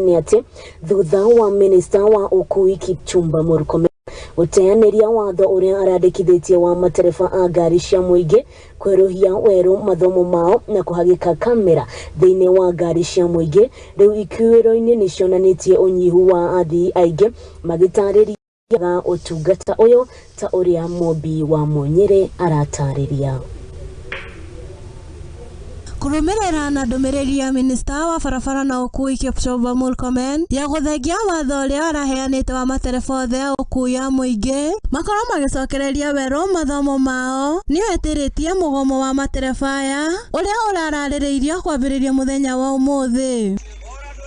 Niate thutha wa minista wa ukui Kipchumba Murkomen uteaneria watho uria aradikithitie wa matereba a ngari cia muingi kweruhia weru mathomo mao na kuhagika kamera thiini wa ngari cia muingi riu ikuiro-ini nicionanitie unyihu wa athii aingi magitariria utungata uyu ta uria Mobi wa Munyere aratariria. Kurumirira na ndumiriri ya minista wa barabara na ukui Kipchumba Murkomen ya guthengia watho uria araheanite wa matereba othe a ukui ya muingi makorwo magicokereria weru mathomo mao ni wetiritie mugomo wa matereba aya uria urararireirio kwambiriria muthenya wa umuthi.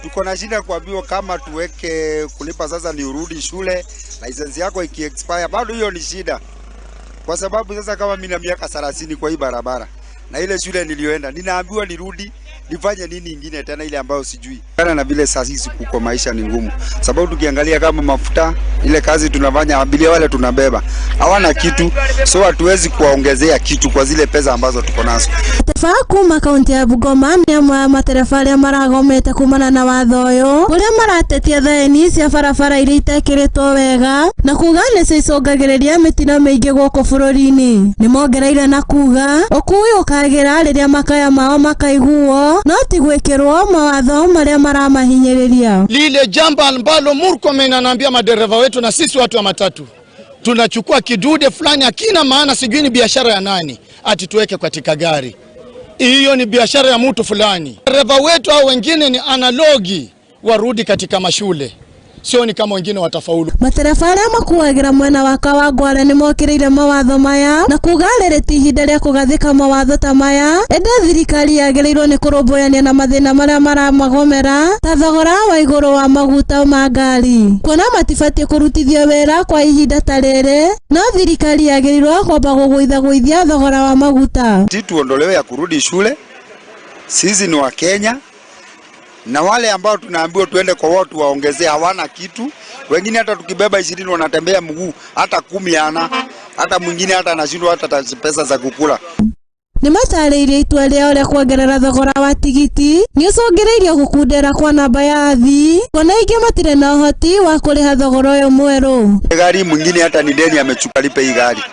Tuko na shida kuambiwa kama tuweke kulipa sasa ni urudi shule, license yako iki-expire. Bado hiyo ni shida, kwa sababu sasa kama mimi na miaka 30 kwa hii barabara na ile shule nilioenda ninaambiwa nirudi nifanye nini ingine tena ile ambayo sijui. Kana na vile sasa hizi kuko maisha ni ngumu, sababu tukiangalia kama mafuta ile kazi tunafanya abiria wale tunabeba hawana kitu, so hatuwezi kuwaongezea kitu kwa zile pesa ambazo tuko nazo. Kuma kaunti ya Bungoma ni matereba aria maragomete kumana na watho uyu uria maratetia thaini cia barabara iria itekiritwo wega na kuga nicicungagiriria mitino miingi guku bururi-ini. Ni mongereire na kuga ukui ukagira riria makaya mao makaiguo no ti gwikirwo mawatho maria maramahinyiriria. Lile jambo ambalo Murkomen anaambia madereva wetu na sisi watu wa matatu tunachukua kidude fulani akina maana sijui ni biashara ya nani ati tuweke katika gari. Hiyo ni biashara ya mtu fulani. Dereva wetu au wengine ni analogi warudi katika mashule. Sio ni kama wengine watafaulu. Matereba aria makuagira mwena wa Kawangware ni mokireire mawatho maya na kugalere tihinda ria kugathika mawatho ta maya. Ende thirikari yagirirwo ni kurumbuania na mathina maria maramagomera ta thogora wa iguru wa maguta ma ngari. Kuona matibatie kurutithio wira kwa ihinda ta riri no thirikari yagirirwo kwamba guguithia thogora wa maguta. Tuondolewe ya kurudi shule. Sisi ni wa Kenya. Na wale ambao tunaambiwa tuende kwa watu waongezea hawana kitu. Wengine hata tukibeba 20 wanatembea mguu, hata 10 ana, hata mwingine hata anashindwa hata pesa za kukula. Ni matariirie itua riao ria kuongerera thogora wa tigiti ni ucungiriirie gukundera kwa namba ya athii kuona ingi matire na uhoti wa kuriha thogora uyu mweru. Gari mwingine hata ni deni amechuka lipe hii gari.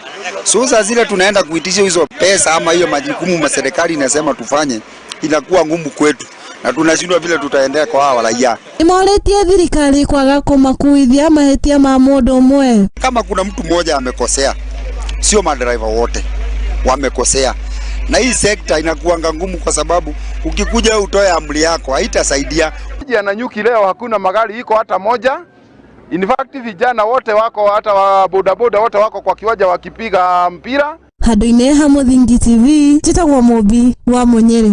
So sasa zile tunaenda kuitisha hizo pesa ama hiyo majukumu ma serikali inasema tufanye inakuwa ngumu kwetu. Na tunashindwa vile tutaendea kwa hawa raia. Imoletie thirikari kwaga kumakuithia mahetia ma mundu umwe. Kama kuna mtu mmoja amekosea, sio madriver wote wamekosea. Na hii sekta inakuwa ngumu kwa sababu ukikuja utoe amri yako haitasaidia. Na nyuki leo hakuna magari iko hata moja. In fact vijana wote wako hata wa bodaboda wote wako kwa kiwanja wakipiga mpira. Handu-ini ha Muthingi TV, njitagwo Mobi wa Munyere.